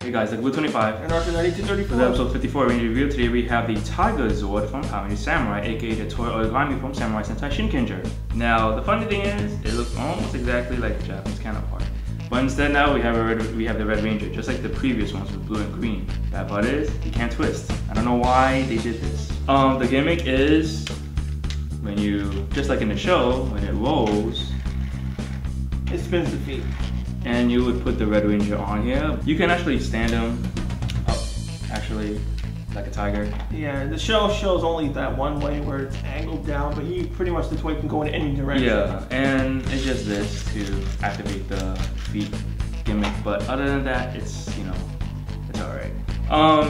Hey guys, like Blue 25 and Arthur 9234. For episode 54 Ranger review, today we have the Tiger Zord from How Many Samurai, aka the toy origami from Samurai Sentai Shinkenger. Now, the funny thing is, it looks almost exactly like the Japanese counterpart. But instead now we have the Red Ranger, just like the previous ones with blue and green. Bad part is, he can't twist. I don't know why they did this. The gimmick is, when you, just like in the show, when it rolls, it spins the feet. And you would put the Red Ranger on here. You can actually stand him up, actually, like a tiger. Yeah, the show shows only that one way where it's angled down, but you pretty much the toy can go in any direction. Yeah, and it's just this to activate the feet gimmick. But other than that, it's, you know, it's alright.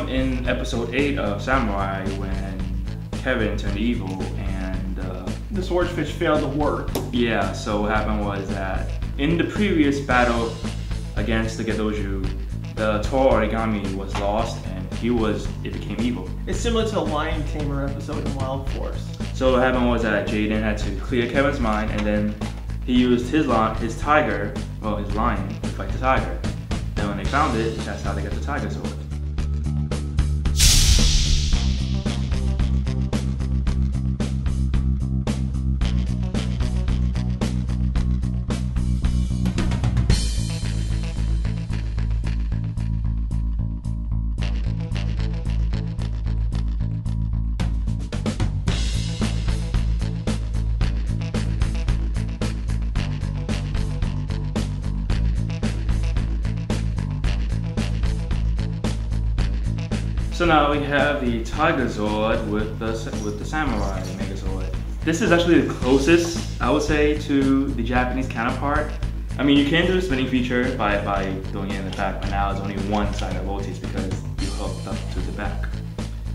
In episode 8 of Samurai, when Kevin turned evil and the swordfish failed to work. Yeah, so what happened was that in the previous battle against the Gedoju, the toy origami was lost and it became evil. It's similar to the Lion Tamer episode in Wild Force. So what happened was that Jaden had to clear Kevin's mind, and then he used his lion to fight the tiger. Then when they found it, that's how they got the Tiger Sword. So now we have the Tiger Zord with the Samurai Megazord. This is actually the closest, I would say, to the Japanese counterpart. I mean, you can do the spinning feature by doing it in the back, but now it's only one side that rotates because you hooked up to the back.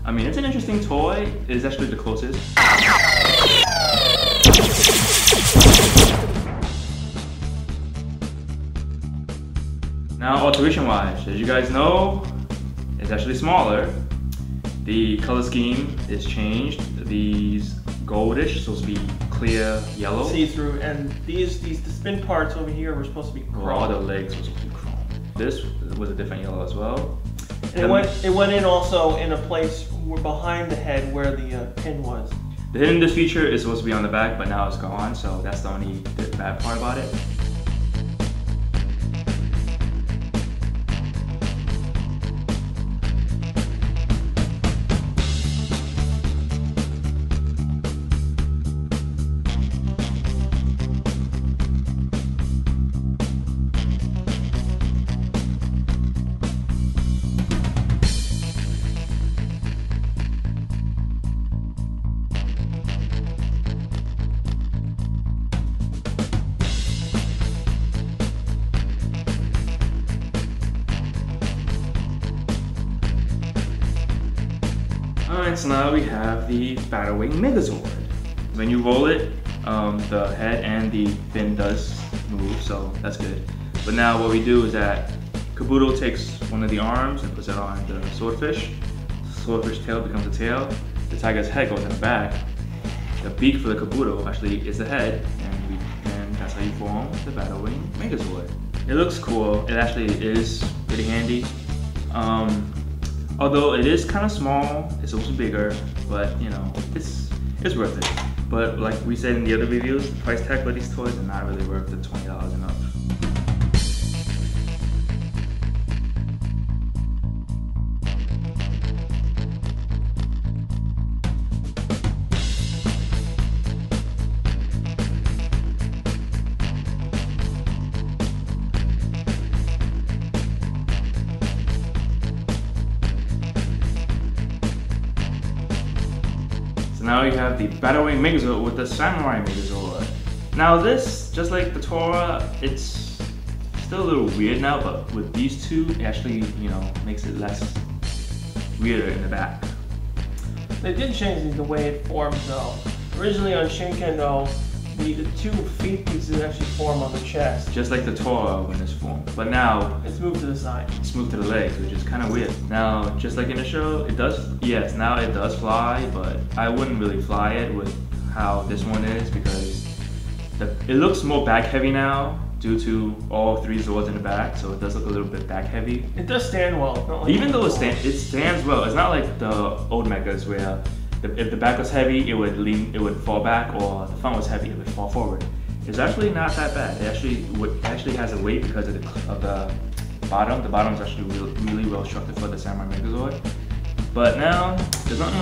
I mean, it's an interesting toy. It's actually the closest. Now, alteration-wise, as you guys know, it's actually smaller. The color scheme is changed. These goldish, supposed to be clear yellow. See-through, and the spin parts over here were supposed to be chrome. All the legs were supposed to be chrome. This was a different yellow as well. And it went in also in a place behind the head where the pin was. The hidden disc feature is supposed to be on the back, but now it's gone, so that's the only bad part about it. Alright, so now we have the Battlewing Megazord. When you roll it, the head and the fin does move, so that's good. But now what we do is that Kabuto takes one of the arms and puts it on the swordfish. The swordfish tail becomes a tail. The tiger's head goes in the back. The beak for the Kabuto actually is the head, and that's how you form the Battlewing Megazord. It looks cool. It actually is pretty handy. Although it is kind of small, it's also bigger, but you know, it's worth it. But like we said in the other reviews, the price tag for these toys are not really worth the $20 and up. now you have the Battlewing Megazord with the Samurai Megazord. Now this, just like the Tora, it's still a little weird now, but with these two, it actually, you know, makes it less weirder in the back. They did change the way it forms though. Originally on Shinken though, the 2 feet pieces actually form on the chest. Just like the Tora when it's formed. But now, it's moved to the side. It's moved to the legs, which is kind of weird. Now, just like in the show, it does, yes, now it does fly, but I wouldn't really fly it with how this one is because it looks more back heavy now due to all 3 Zords in the back, so it does look a little bit back heavy. It does stand well. Not like even though it stands well, it's not like the old Megas where if the back was heavy, it would fall back, or the front was heavy, it would fall forward. It's actually not that bad. It actually has a weight because of the bottom. The bottom is actually really well structured for the Samurai Megazord. But now there's not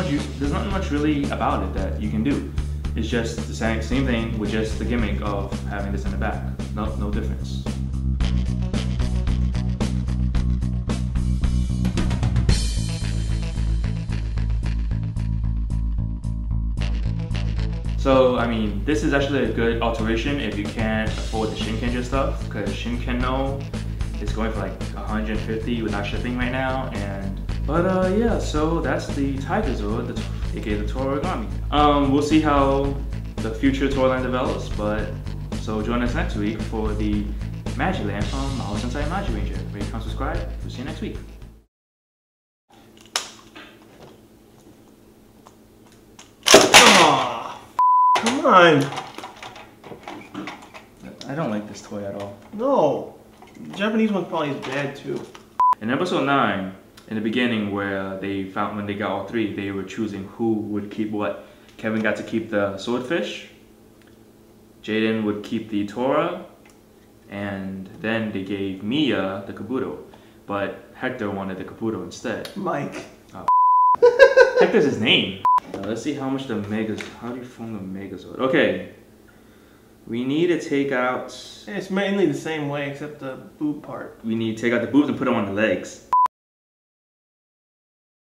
much really about it that you can do. It's just the same thing with just the gimmick of having this in the back. No difference. So, I mean, this is actually a good alteration if you can't afford the Shinkenja stuff, because Shinkenno is going for like 150 without shipping right now, but yeah, so that's the Tiger Zord, aka the Tora Origami. We'll see how the future Tora line develops, but so join us next week for the Magic Land from Mahou Sensei Magic Ranger. Rate, comment, subscribe. We'll see you next week. Come on. I don't like this toy at all. No. The Japanese one probably is bad too. In episode 9, in the beginning where when they got all 3, they were choosing who would keep what. Kevin got to keep the swordfish. Jaden would keep the Tora. And then they gave Mia the Kabuto. But Hector wanted the Kabuto instead. Mike. Oh. Hector's his name. Let's see how much how do you form the Megazord? Okay, we need to take out... It's mainly the same way except the boob part. We need to take out the boobs and put them on the legs.